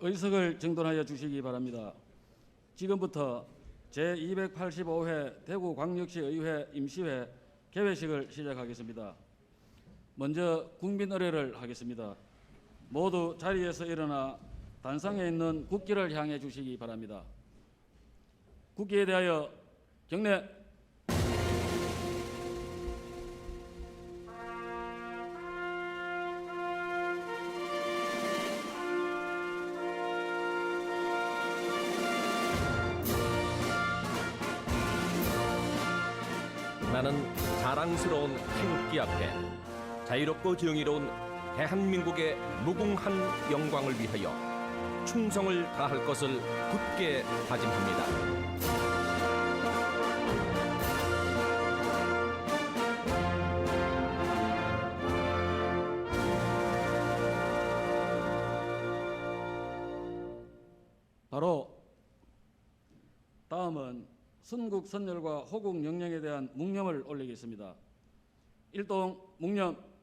의석을 정돈하여 주시기 바랍니다. 지금부터 제285회 대구광역시의회 임시회 개회식을 시작하겠습니다. 먼저 국민의례를 하겠습니다. 모두 자리에서 일어나 단상에 있는 국기를 향해 주시기 바랍니다. 국기에 대하여 경례. 나는 자랑스러운 태극기 앞에 자유롭고 정의로운 대한민국의 무궁한 영광을 위하여 충성을 다할 것을 굳게 다짐합니다. 바로 다음은 선국 선열과 호국 영령에 대한 묵념을 올리겠습니다. 일동 묵념.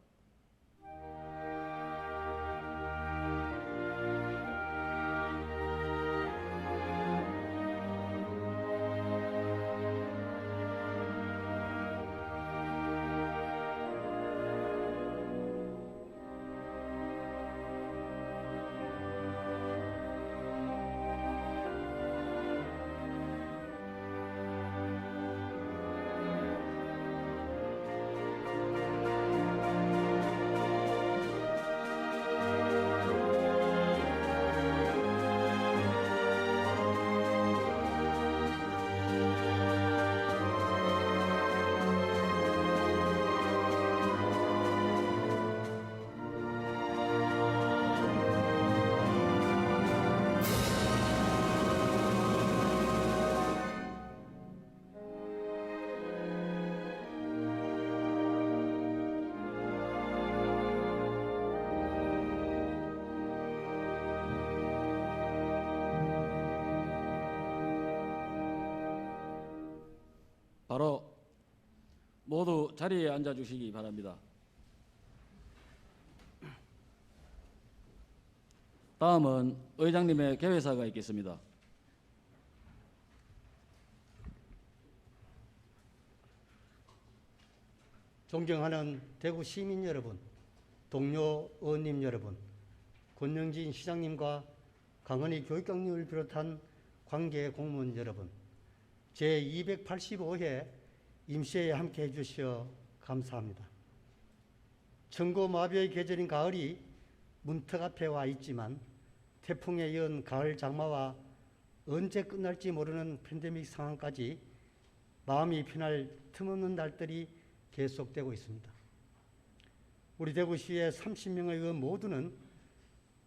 바로 모두 자리에 앉아 주시기 바랍니다. 다음은 의장님의 개회사가 있겠습니다. 존경하는 대구 시민 여러분, 동료 의원님 여러분, 권영진 시장님과 강은희 교육감님을 비롯한 관계 공무원 여러분, 제285회 임시회에 함께해 주셔 감사합니다. 천고마비의 계절인 가을이 문턱 앞에 와 있지만 태풍에 이은 가을 장마와 언제 끝날지 모르는 팬데믹 상황까지 마음이 편할 틈없는 날들이 계속되고 있습니다. 우리 대구시의 30명의 의원 모두는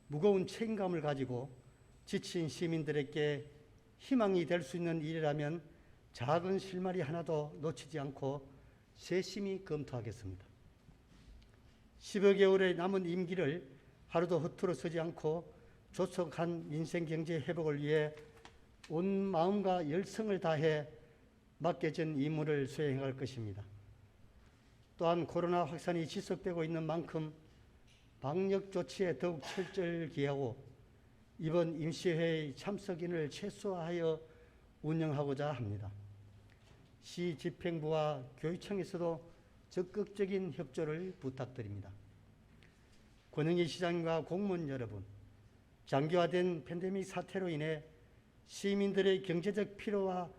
무거운 책임감을 가지고 지친 시민들에게 희망이 될 수 있는 일이라면 작은 실마리 하나도 놓치지 않고 세심히 검토하겠습니다. 10여 개월의 남은 임기를 하루도 허투루 쓰지 않고 조속한 민생 경제 회복을 위해 온 마음과 열성을 다해 맡겨진 임무를 수행할 것입니다. 또한 코로나 확산이 지속되고 있는 만큼 방역 조치에 더욱 철저를 기하고 이번 임시회의 참석인을 최소화하여 운영하고자 합니다. 시 집행부와 교육청에서도 적극적인 협조를 부탁드립니다. 권영희 시장과 공무원 여러분, 장기화된 팬데믹 사태로 인해 시민들의 경제적 피로와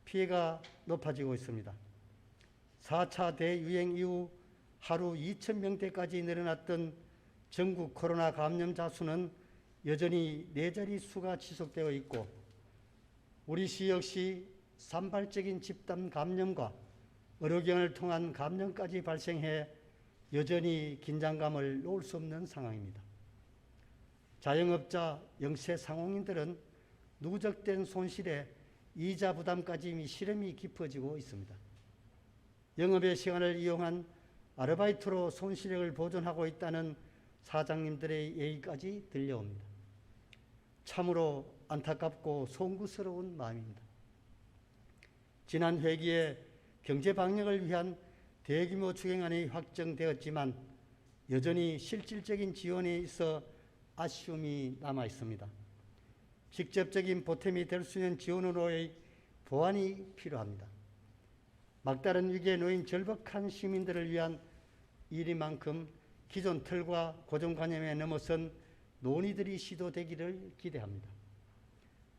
피해가 높아지고 있습니다. 4차 대유행 이후 하루 2,000명대까지 늘어났던 전국 코로나 감염자 수는 여전히 4자리 수가 지속되어 있고 우리 시 역시 산발적인 집단 감염과 의료기관을 통한 감염까지 발생해 여전히 긴장감을 놓을 수 없는 상황입니다. 자영업자, 영세 상공인들은 누적된 손실에 이자 부담까지 시름이 깊어지고 있습니다. 영업의 시간을 이용한 아르바이트로 손실액을 보존하고 있다는 사장님들의 얘기까지 들려옵니다. 참으로 안타깝고 송구스러운 마음입니다. 지난 회기에 경제 방역을 위한 대규모 추경안이 확정되었지만 여전히 실질적인 지원에 있어 아쉬움이 남아 있습니다. 직접적인 보탬이 될 수 있는 지원으로의 보완이 필요합니다. 막다른 위기에 놓인 절박한 시민들을 위한 일인 만큼 기존 틀과 고정관념에 넘어선 논의들이 시도되기를 기대합니다.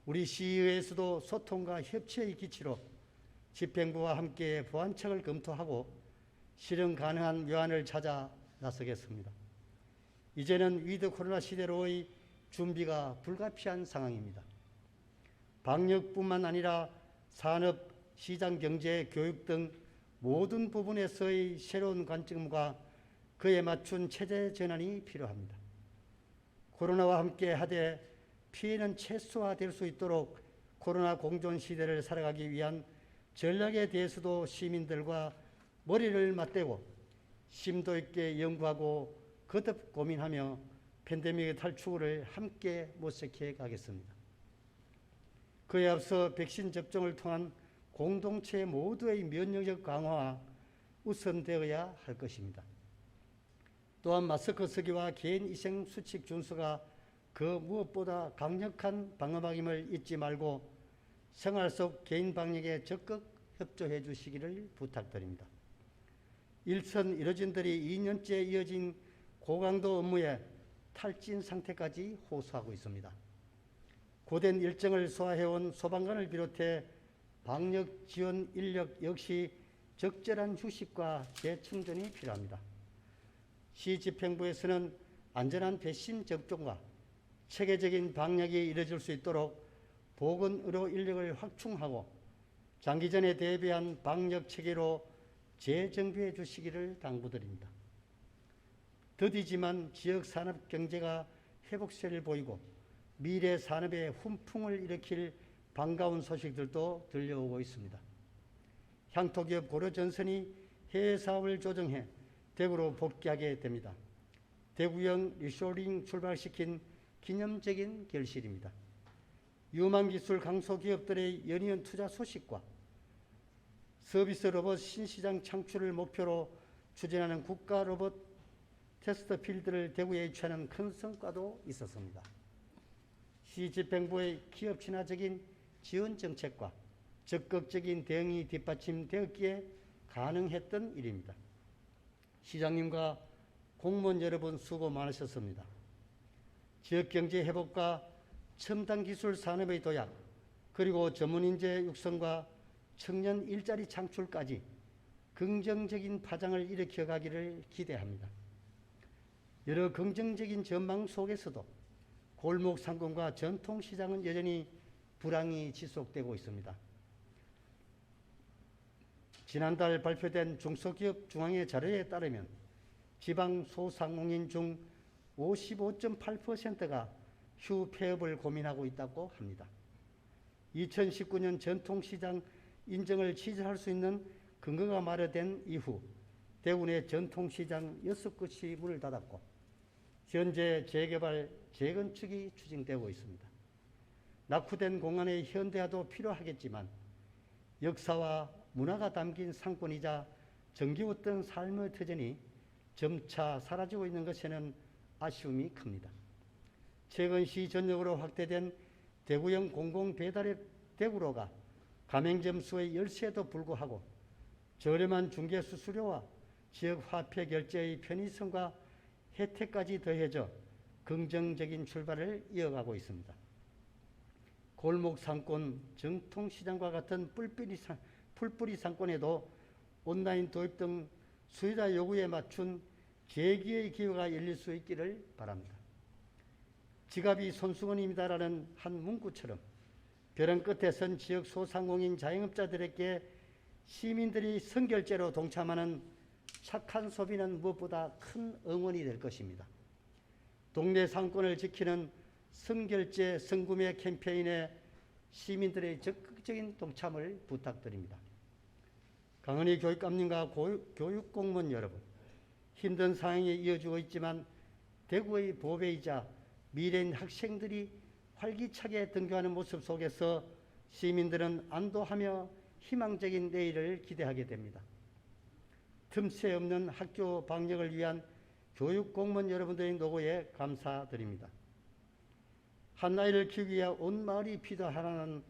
우리 시의회에서도 소통과 협치의 기치로 집행부와 함께 보완책을 검토하고 실현 가능한 묘안을 찾아 나서겠습니다. 이제는 위드 코로나 시대로의 준비가 불가피한 상황입니다. 방역뿐만 아니라 산업, 시장 경제, 교육 등 모든 부분에서의 새로운 관점과 그에 맞춘 체제 전환이 필요합니다. 코로나와 함께 하되 피해는 최소화될 수 있도록 코로나 공존 시대를 살아가기 위한 전략에 대해서도 시민들과 머리를 맞대고 심도 있게 연구하고 거듭 고민하며 팬데믹의 탈출을 함께 모색해 가겠습니다. 그에 앞서 백신 접종을 통한 공동체 모두의 면역력 강화가 우선되어야 할 것입니다. 또한 마스크 쓰기와 개인 위생 수칙 준수가 그 무엇보다 강력한 방어막임을 잊지 말고 생활 속 개인 방역에 적극 협조해 주시기를 부탁드립니다. 일선 일호진들이 2년째 이어진 고강도 업무에 탈진 상태까지 호소하고 있습니다. 고된 일정을 소화해온 소방관을 비롯해 방역 지원 인력 역시 적절한 휴식과 재충전이 필요합니다. 시 집행부에서는 안전한 백신 접종과 체계적인 방역이 이뤄질 수 있도록 보건의료 인력을 확충하고 장기전에 대비한 방역 체계로 재정비해 주시기를 당부드립니다. 더디지만 지역 산업 경제가 회복세를 보이고 미래 산업에 훈풍을 일으킬 반가운 소식들도 들려오고 있습니다. 향토기업 고려전선이 해외 사업을 조정해 대구로 복귀하게 됩니다. 대구형 리쇼링 출발시킨 기념적인 결실입니다. 유망기술 강소기업들의 연이은 투자 소식과 서비스 로봇 신시장 창출을 목표로 추진하는 국가 로봇 테스트 필드를 대구에 유치하는 큰 성과도 있었습니다. 시 집행부의 기업 친화적인 지원 정책과 적극적인 대응이 뒷받침되었기에 가능했던 일입니다. 시장님과 공무원 여러분 수고 많으셨습니다. 지역경제 회복과 첨단 기술 산업의 도약, 그리고 전문인재 육성과 청년 일자리 창출까지 긍정적인 파장을 일으켜가기를 기대합니다. 여러 긍정적인 전망 속에서도 골목 상권과 전통시장은 여전히 불황이 지속되고 있습니다. 지난달 발표된 중소기업 중앙회 자료에 따르면 지방 소상공인 중 55.8%가 휴 폐업을 고민하고 있다고 합니다. 2019년 전통시장 인정을 취소할 수 있는 근거가 마련된 이후 대구 내 전통시장 6곳이 문을 닫았고 현재 재개발, 재건축이 추진되고 있습니다. 낙후된 공간의 현대화도 필요하겠지만 역사와 문화가 담긴 상권이자 정겨웠던 삶의 터전이 점차 사라지고 있는 것에는 아쉬움이 큽니다. 최근 시 전역으로 확대된 대구형 공공배달앱 대구로가 가맹점 수의 열세에도 불구하고 저렴한 중개수수료와 지역 화폐 결제의 편의성과 혜택까지 더해져 긍정적인 출발을 이어가고 있습니다. 골목 상권, 정통시장과 같은 풀뿌리 상권에도 온라인 도입 등 수요자 요구에 맞춘 재기의 기회가 열릴 수 있기를 바랍니다. 지갑이 손수건입니다라는 한 문구처럼 벼랑 끝에 선 지역 소상공인 자영업자들에게 시민들이 선결제로 동참하는 착한 소비는 무엇보다 큰 응원이 될 것입니다. 동네 상권을 지키는 선결제 선구매 캠페인에 시민들의 적극적인 동참을 부탁드립니다. 강은희 교육감님과 교육공무원 여러분, 힘든 상황이 이어지고 있지만 대구의 보배이자 미래인 학생들이 활기차게 등교하는 모습 속에서 시민들은 안도하며 희망적인 내일을 기대하게 됩니다. 틈새 없는 학교 방역을 위한 교육공무원 여러분들의 노고에 감사드립니다. 한 아이를 키우기 위해 온 마을이 피도하라는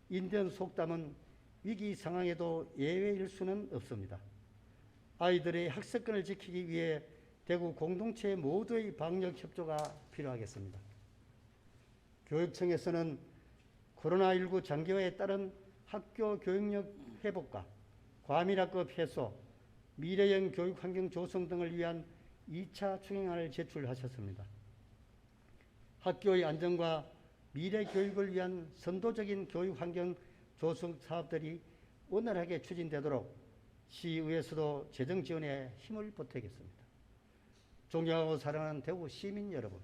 인디언 속담은 위기 상황에도 예외일 수는 없습니다. 아이들의 학습권을 지키기 위해 대구 공동체 모두의 방역 협조가 필요하겠습니다. 교육청에서는 코로나19 장기화에 따른 학교 교육력 회복과 과밀학급 해소, 미래형 교육 환경 조성 등을 위한 2차 추경안을 제출하셨습니다. 학교의 안전과 미래 교육을 위한 선도적인 교육 환경 조성 사업들이 원활하게 추진되도록 시의회에서도 재정 지원에 힘을 보태겠습니다. 존경하고 사랑하는 대구 시민 여러분,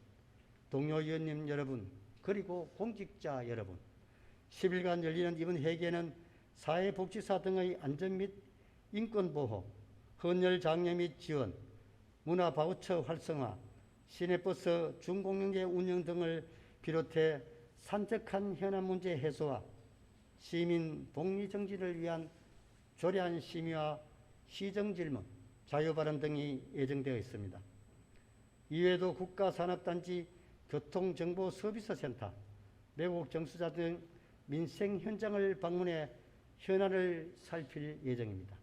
동료 의원님 여러분, 그리고 공직자 여러분, 10일간 열리는 이번 회기에는 사회복지사 등의 안전 및 인권보호, 헌혈 장려 및 지원, 문화바우처 활성화, 시내버스 중공영제 운영 등을 비롯해 산적한 현안 문제 해소와 시민 복리 정진을 위한 조례안 심의와 시정질문, 자유발언 등이 예정되어 있습니다. 이외에도 국가산업단지 교통정보서비스센터, 매국 정수자 등 민생 현장을 방문해 현안을 살필 예정입니다.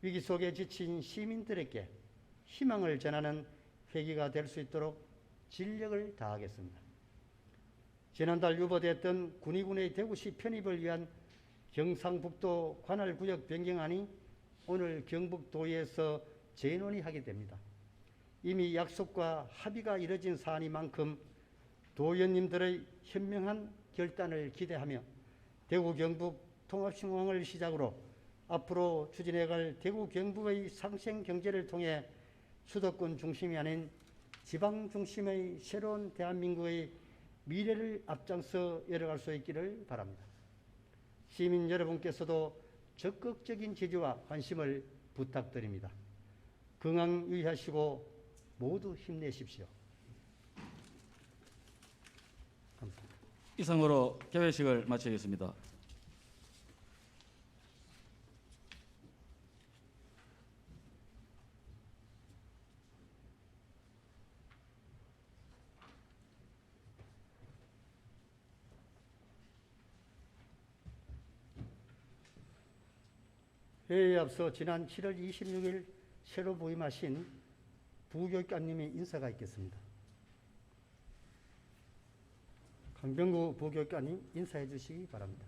위기 속에 지친 시민들에게 희망을 전하는 회기가 될 수 있도록 진력을 다하겠습니다. 지난달 유보됐던 군의군의 대구시 편입을 위한 경상북도 관할구역 변경안이 오늘 경북도의회에서 재논의하게 됩니다. 이미 약속과 합의가 이뤄진 사안이만큼 도의원님들의 현명한 결단을 기대하며 대구 경북 통합신공항을 시작으로 앞으로 추진해갈 대구 경북의 상생 경제를 통해 수도권 중심이 아닌 지방 중심의 새로운 대한민국의 미래를 앞장서 열어갈 수 있기를 바랍니다. 시민 여러분께서도 적극적인 지지와 관심을 부탁드립니다. 건강 유의하시고 모두 힘내십시오. 감사합니다. 이상으로 개회식을 마치겠습니다. 회의에 앞서 지난 7월 26일 새로 부임하신 부교육감님의 인사가 있겠습니다. 강병구 부교육감님 인사해 주시기 바랍니다.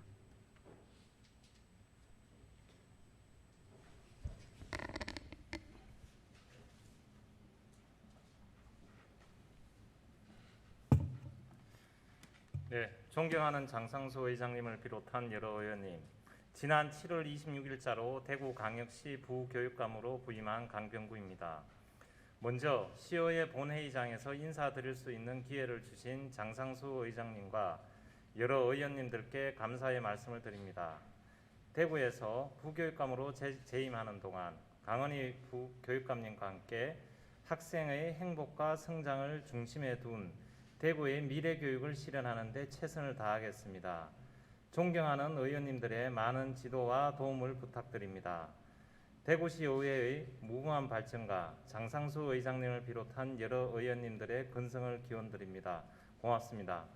네, 존경하는 장상수 의장님을 비롯한 여러 의원님, 지난 7월 26일자로 대구광역시 부교육감으로 부임한 강병구입니다. 먼저 시의회 본회의장에서 인사드릴 수 있는 기회를 주신 장상수 의장님과 여러 의원님들께 감사의 말씀을 드립니다. 대구에서 부교육감으로 재임하는 동안 강은희 부교육감님과 함께 학생의 행복과 성장을 중심에 둔 대구의 미래 교육을 실현하는 데 최선을 다하겠습니다. 존경하는 의원님들의 많은 지도와 도움을 부탁드립니다. 대구시 의회의 무궁한 발전과 장상수 의장님을 비롯한 여러 의원님들의 건승을 기원드립니다. 고맙습니다.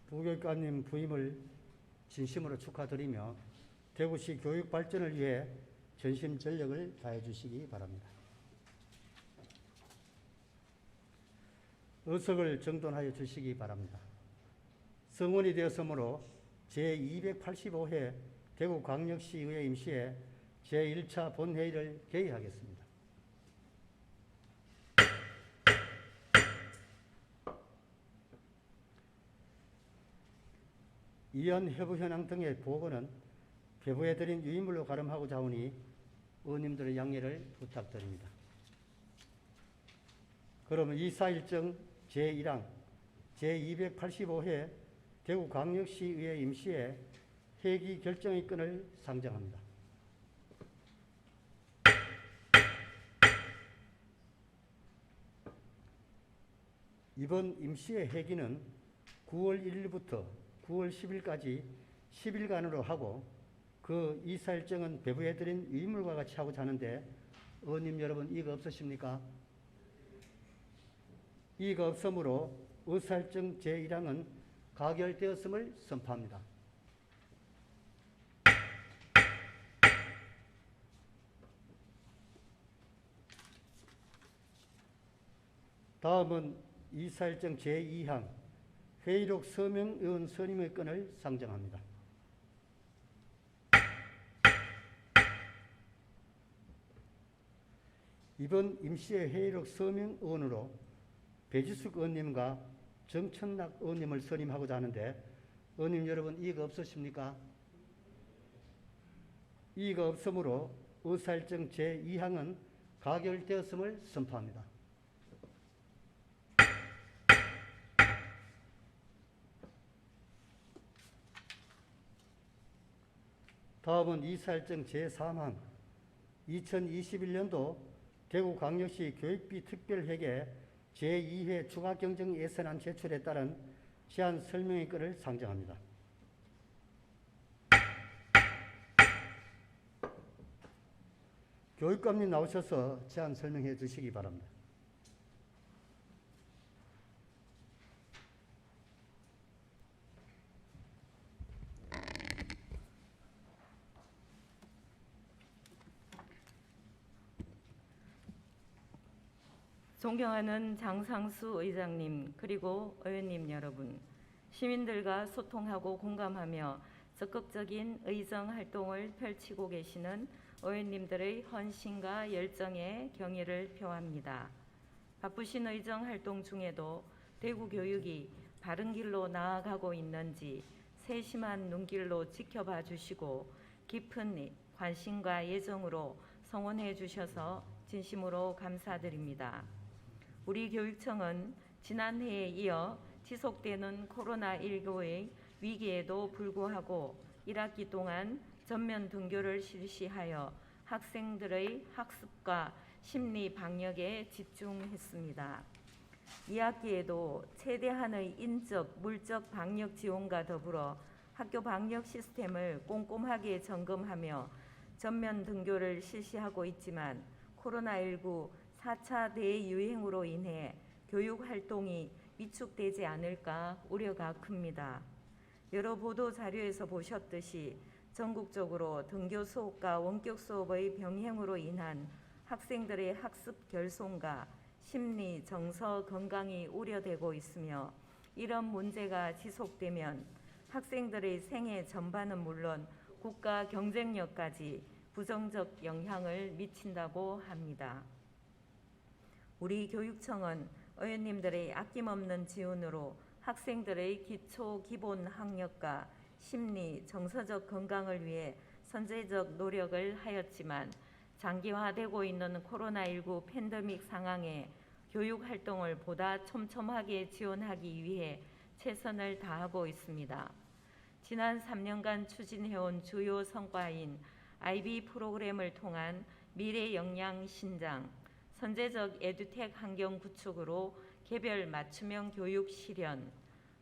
부교육감님 부임을 진심으로 축하드리며 대구시 교육 발전을 위해 전심전력을 다해 주시기 바랍니다. 의석을 정돈하여 주시기 바랍니다. 성원이 되었으므로 제285회 대구광역시의회 임시회 제1차 본회의를 개의하겠습니다. 이안 해부 현황 등의 보고는 배부해드린 유인물로 가름하고자 하오니 의원님들의 양해를 부탁드립니다. 그러면 이사 일정 제1항 제285회 대구광역시의회 임시회 회기 결정의 건을 상정합니다. 이번 임시회 회기는 9월 1일부터 9월 10일까지 10일간으로 하고 그 이사 일정은 배부해드린 위임물과 같이 하고자 하는데 의원님 여러분 이의가 없으십니까? 이의가 없으므로 의사일정 제1항은 가결되었음을 선포합니다. 다음은 이사일정 제2항 회의록 서명 의원 선임의 건을 상정합니다. 이번 임시의 회의록 서명 의원으로 배지숙 의원님과 정천락 의원님을 선임하고자 하는데 의원님 여러분 이의가 없으십니까? 이의가 없으므로 의사일정 제2항은 가결되었음을 선포합니다. 다음은 이사일정 제3항 2021년도 대구광역시 교육비 특별회계 제2회 추가경정 예산안 제출에 따른 제안 설명의 건을 상정합니다. 교육감님 나오셔서 제안 설명해 주시기 바랍니다. 존경하는 장상수 의장님 그리고 의원님 여러분, 시민들과 소통하고 공감하며 적극적인 의정 활동을 펼치고 계시는 의원님들의 헌신과 열정에 경의를 표합니다. 바쁘신 의정 활동 중에도 대구 교육이 바른 길로 나아가고 있는지 세심한 눈길로 지켜봐 주시고 깊은 관심과 애정으로 성원해 주셔서 진심으로 감사드립니다. 우리 교육청은 지난해에 이어 지속되는 코로나19의 위기에도 불구하고 1학기 동안 전면 등교를 실시하여 학생들의 학습과 심리 방역에 집중했습니다. 2학기에도 최대한의 인적, 물적 방역 지원과 더불어 학교 방역 시스템을 꼼꼼하게 점검하며 전면 등교를 실시하고 있지만 코로나19 4차 대유행으로 인해 교육 활동이 위축되지 않을까 우려가 큽니다. 여러 보도 자료에서 보셨듯이 전국적으로 등교 수업과 원격 수업의 병행으로 인한 학생들의 학습 결손과 심리, 정서 건강이 우려되고 있으며 이런 문제가 지속되면 학생들의 생애 전반은 물론 국가 경쟁력까지 부정적 영향을 미친다고 합니다. 우리 교육청은 의원님들의 아낌없는 지원으로 학생들의 기초 기본 학력과 심리, 정서적 건강을 위해 선제적 노력을 하였지만 장기화되고 있는 코로나19 팬데믹 상황에 교육 활동을 보다 촘촘하게 지원하기 위해 최선을 다하고 있습니다. 지난 3년간 추진해온 주요 성과인 IB 프로그램을 통한 미래 역량 신장, 선제적 에듀텍 환경 구축으로 개별 맞춤형 교육 실현,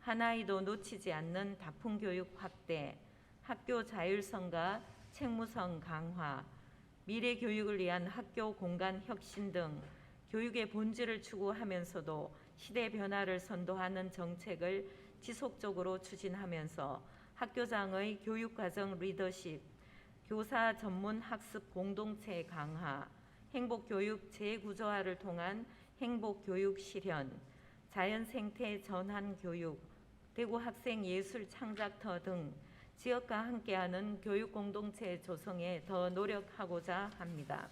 한 아이도 놓치지 않는 다품 교육 확대, 학교 자율성과 책무성 강화, 미래 교육을 위한 학교 공간 혁신 등 교육의 본질을 추구하면서도 시대 변화를 선도하는 정책을 지속적으로 추진하면서 학교장의 교육과정 리더십, 교사 전문 학습 공동체 강화, 행복교육 재구조화를 통한 행복교육 실현, 자연생태 전환 교육, 대구 학생 예술 창작터 등 지역과 함께하는 교육 공동체 조성에 더 노력하고자 합니다.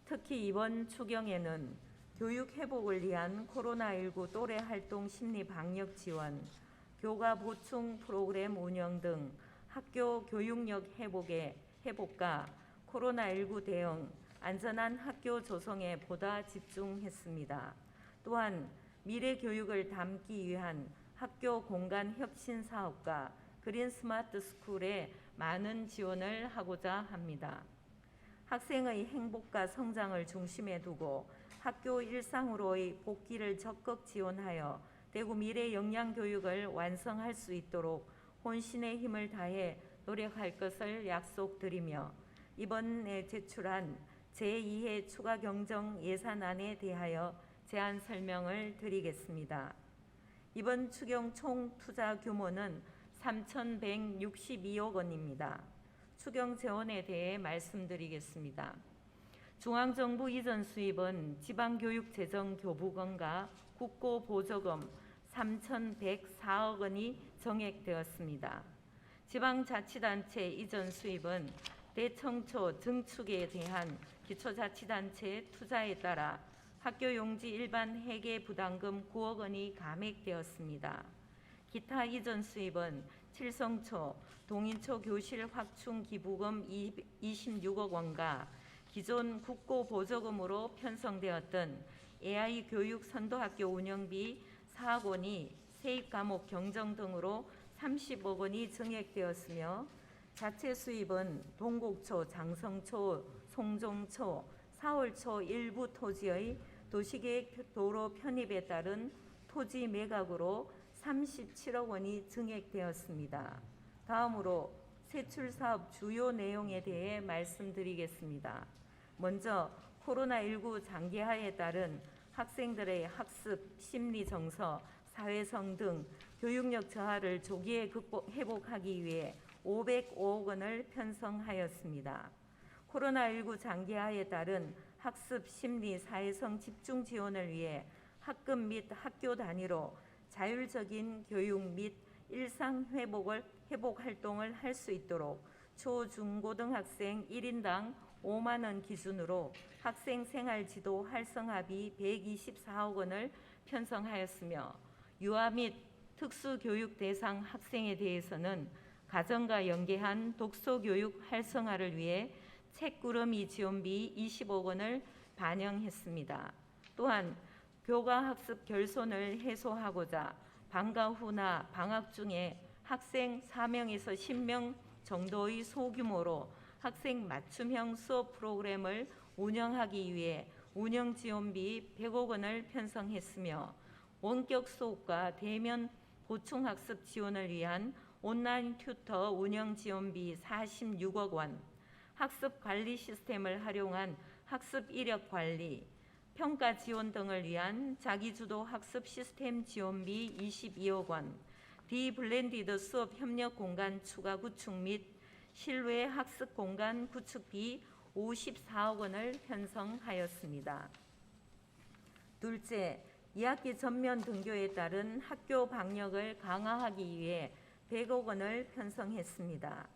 특히 이번 추경에는 교육 회복을 위한 코로나19 또래 활동 심리 방역 지원, 교과 보충 프로그램 운영 등 학교 교육력 회복과 코로나19 대응, 안전한 학교 조성에 보다 집중했습니다. 또한 미래 교육을 담기 위한 학교 공간 혁신 사업과 그린 스마트 스쿨에 많은 지원을 하고자 합니다. 학생의 행복과 성장을 중심에 두고 학교 일상으로의 복귀를 적극 지원하여 대구 미래 영양 교육을 완성할 수 있도록 혼신의 힘을 다해 노력할 것을 약속드리며 이번에 제출한 제2회 추가 경정 예산안에 대하여 제안 설명을 드리겠습니다. 이번 추경 총 투자 규모는 3,162억 원입니다. 추경 재원에 대해 말씀드리겠습니다. 중앙정부 이전 수입은 지방교육재정교부금과 국고보조금 3,104억 원이 정액되었습니다. 지방자치단체 이전 수입은 대청초 증축에 대한 기초자치단체 투자에 따라 학교용지 일반 회계 부담금 9억 원이 감액되었습니다. 기타 이전 수입은 칠성초, 동인초 교실 확충 기부금 26억 원과 기존 국고보조금으로 편성되었던 AI 교육 선도학교 운영비 4억 원이 세입과목 경정 등으로 30억 원이 증액되었으며 자체 수입은 동곡초, 장성초, 송종초, 사월초 일부 토지의 도시계획 도로 편입에 따른 토지 매각으로 37억 원이 증액되었습니다. 다음으로 세출사업 주요 내용에 대해 말씀드리겠습니다. 먼저 코로나19 장기화에 따른 학생들의 학습, 심리 정서, 사회성 등 교육력 저하를 조기에 회복하기 위해 505억 원을 편성하였습니다. 코로나19 장기화에 따른 학습, 심리, 사회성 집중 지원을 위해 학급 및 학교 단위로 자율적인 교육 및 일상 회복 활동을 할 수 있도록 초, 중, 고등학생 1인당 5만 원 기준으로 학생 생활지도 활성화비 124억 원을 편성하였으며 유아 및 특수교육 대상 학생에 대해서는 가정과 연계한 독서교육 활성화를 위해 책꾸러미 지원비 20억 원을 반영했습니다. 또한 교과학습 결손을 해소하고자 방과 후나 방학 중에 학생 4명에서 10명 정도의 소규모로 학생 맞춤형 수업 프로그램을 운영하기 위해 운영지원비 100억 원을 편성했으며 원격 수업과 대면 보충학습 지원을 위한 온라인 튜터 운영지원비 46억 원, 학습관리 시스템을 활용한 학습 이력 관리, 평가 지원 등을 위한 자기주도 학습 시스템 지원비 22억 원, 디블렌디드 수업 협력 공간 추가 구축 및 실외 학습 공간 구축비 54억 원을 편성하였습니다. 둘째, 2학기 전면 등교에 따른 학교 방역을 강화하기 위해 100억 원을 편성했습니다.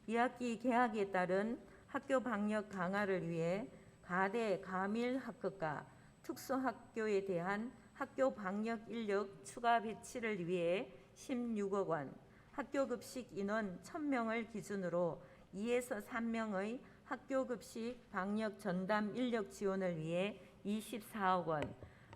2학기 개학에 따른 학교 방역 강화를 위해 가대, 가밀 학급과 특수학교에 대한 학교 방역 인력 추가 배치를 위해 16억 원, 학교 급식 인원 1,000명을 기준으로 2에서 3명의 학교 급식 방역 전담 인력 지원을 위해 24억 원,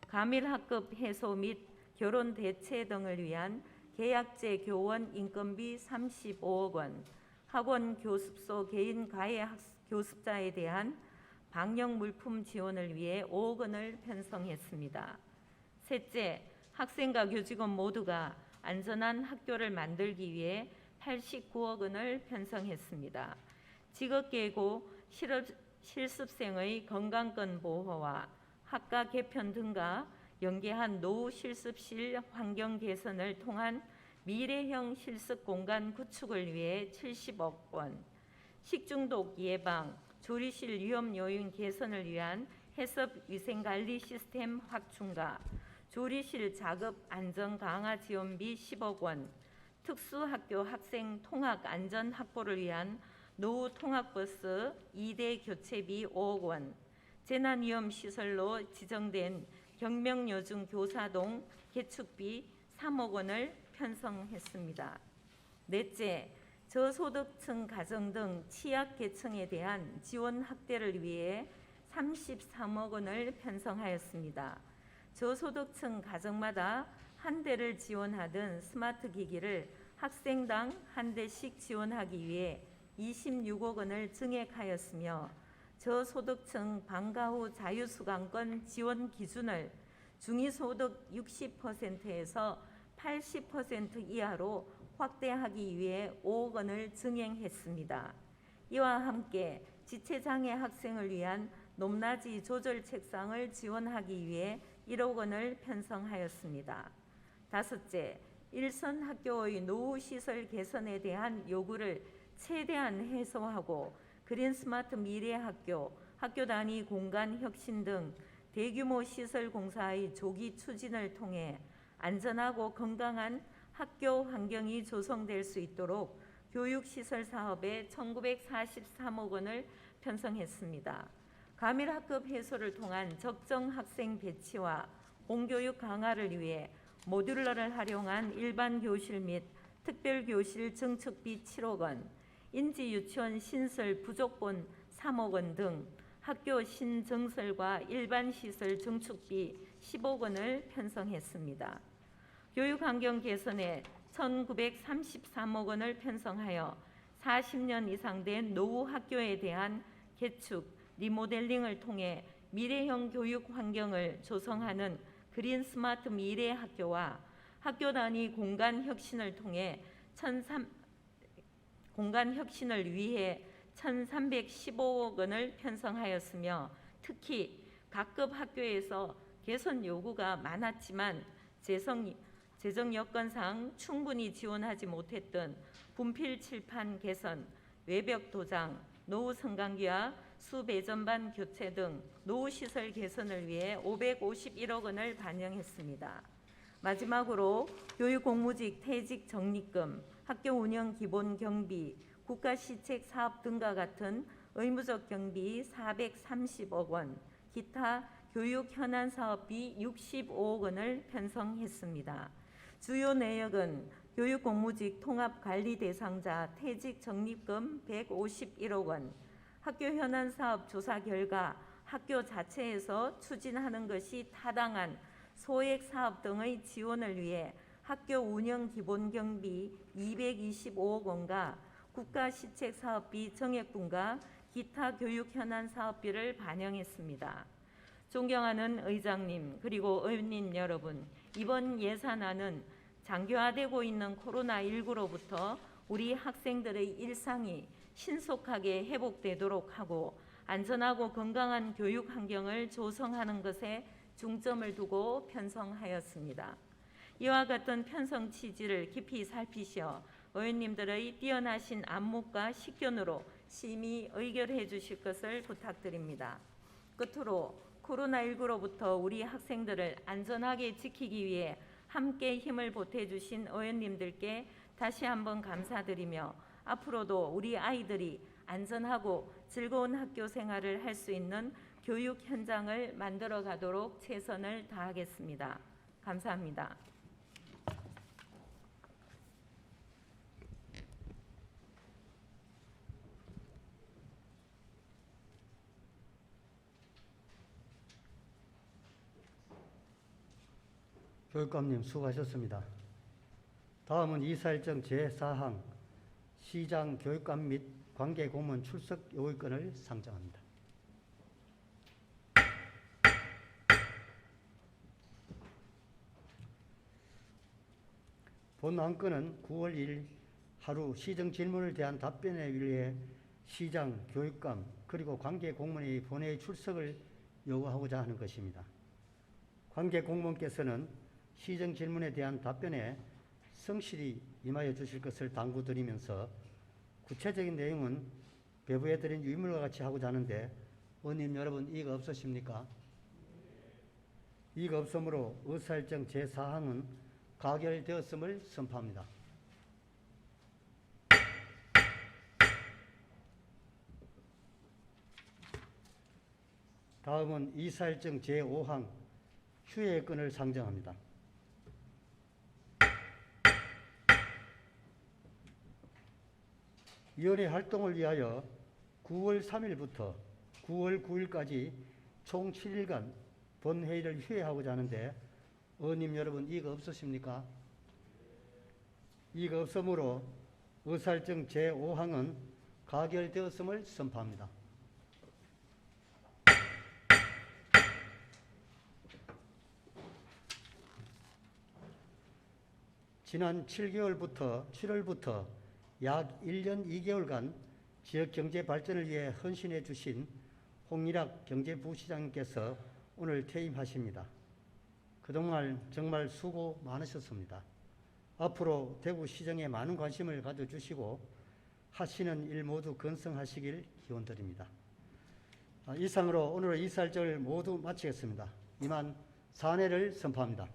가밀 학급 해소 및 결혼 대체 등을 위한 계약제 교원 인건비 35억 원, 학원 교습소 개인 가해 교습자에 대한 방역 물품 지원을 위해 5억 원을 편성했습니다. 셋째, 학생과 교직원 모두가 안전한 학교를 만들기 위해 89억 원을 편성했습니다. 직업계고 실습생의 건강권 보호와 학과 개편 등과 연계한 노후 실습실 환경 개선을 통한 미래형 실습 공간 구축을 위해 70억 원, 식중독 예방, 조리실 위험 요인 개선을 위한 해썹 위생관리 시스템 확충과 조리실 작업 안전 강화 지원비 10억 원, 특수학교 학생 통학 안전 확보를 위한 노후 통학버스 2대 교체비 5억 원, 재난위험시설로 지정된 경명여중 교사동 개축비 3억 원을 편성했습니다. 넷째, 저소득층 가정 등 취약계층에 대한 지원 확대를 위해 33억 원을 편성하였습니다. 저소득층 가정마다 한 대를 지원하던 스마트 기기를 학생당 한 대씩 지원하기 위해 26억 원을 증액하였으며 저소득층 방과 후 자유수강권 지원 기준을 중위소득 60%에서 80% 이하로 확대하기 위해 5억 원을 증액했습니다. 이와 함께 지체장애 학생을 위한 높낮이 조절 책상을 지원하기 위해 1억 원을 편성하였습니다. 다섯째, 일선 학교의 노후 시설 개선에 대한 요구를 최대한 해소하고 그린 스마트 미래 학교, 학교 단위 공간 혁신 등 대규모 시설 공사의 조기 추진을 통해 안전하고 건강한 학교 환경이 조성될 수 있도록 교육시설 사업에 1943억 원을 편성했습니다. 과밀학급 해소를 통한 적정 학생 배치와 공교육 강화를 위해 모듈러를 활용한 일반 교실 및 특별 교실 증축비 7억 원, 인지 유치원 신설 부족본 3억 원 등 학교 신증설과 일반 시설 증축비 10억 원을 편성했습니다. 교육 환경 개선에 1,933억 원을 편성하여 40년 이상 된 노후 학교에 대한 개축, 리모델링을 통해 미래형 교육 환경을 조성하는 그린 스마트 미래 학교와 학교 단위 공간 혁신을 통해 공간 혁신을 위해 1,315억 원을 편성하였으며 특히 각급 학교에서 개선 요구가 많았지만 재정 여건상 충분히 지원하지 못했던 분필 칠판 개선, 외벽 도장, 노후 성강기와 수배전반 교체 등 노후 시설 개선을 위해 551억 원을 반영했습니다. 마지막으로 교육공무직 퇴직 적립금, 학교 운영 기본 경비, 국가시책 사업 등과 같은 의무적 경비 430억 원, 기타 교육 현안 사업비 65억 원을 편성했습니다. 주요 내역은 교육공무직 통합관리 대상자 퇴직 적립금 151억 원, 학교 현안 사업 조사 결과 학교 자체에서 추진하는 것이 타당한 소액 사업 등의 지원을 위해 학교 운영 기본 경비 225억 원과 국가시책 사업비 정액분과 기타 교육 현안 사업비를 반영했습니다. 존경하는 의장님 그리고 의원님 여러분, 이번 예산안은 장기화되고 있는 코로나19로부터 우리 학생들의 일상이 신속하게 회복되도록 하고 안전하고 건강한 교육 환경을 조성하는 것에 중점을 두고 편성하였습니다. 이와 같은 편성 취지를 깊이 살피시어 의원님들의 뛰어나신 안목과 식견으로 심히 의결해 주실 것을 부탁드립니다. 끝으로 코로나19로부터 우리 학생들을 안전하게 지키기 위해 함께 힘을 보태주신 의원님들께 다시 한번 감사드리며 앞으로도 우리 아이들이 안전하고 즐거운 학교 생활을 할 수 있는 교육 현장을 만들어 가도록 최선을 다하겠습니다. 감사합니다. 교육감님 수고하셨습니다. 다음은 이사일정 제4항 시장 교육감 및 관계 공무원 출석 요구권을 상정합니다. 본 안건은 9월 1일 하루 시정 질문을 대한 답변에 위해 시장, 교육감 그리고 관계 공무원의 본회의 출석을 요구하고자 하는 것입니다. 관계 공무원께서는 시정 질문에 대한 답변에 성실히 임하여 주실 것을 당부드리면서 구체적인 내용은 배부해드린 유물과 같이 하고자 하는데 의원님 여러분 이의가 없으십니까? 이의가 없으므로 의사일정 제4항은 가결되었음을 선포합니다. 다음은 이사일정 제5항 휴회권을 상정합니다. 위원회 활동을 위하여 9월 3일부터 9월 9일까지 총 7일간 본회의를 휴회하고자 하는데 의원님 여러분 이의가 없으십니까? 이의가 없으므로 의사일정 제5항은 가결되었음을 선포합니다. 지난 7월부터 약 1년 2개월간 지역 경제 발전을 위해 헌신해 주신 홍일학 경제부시장님께서 오늘 퇴임하십니다. 그동안 정말 수고 많으셨습니다. 앞으로 대구시정에 많은 관심을 가져주시고 하시는 일 모두 건승하시길 기원드립니다. 이상으로 오늘의 이사일정을 모두 마치겠습니다. 이만 사내를 선포합니다.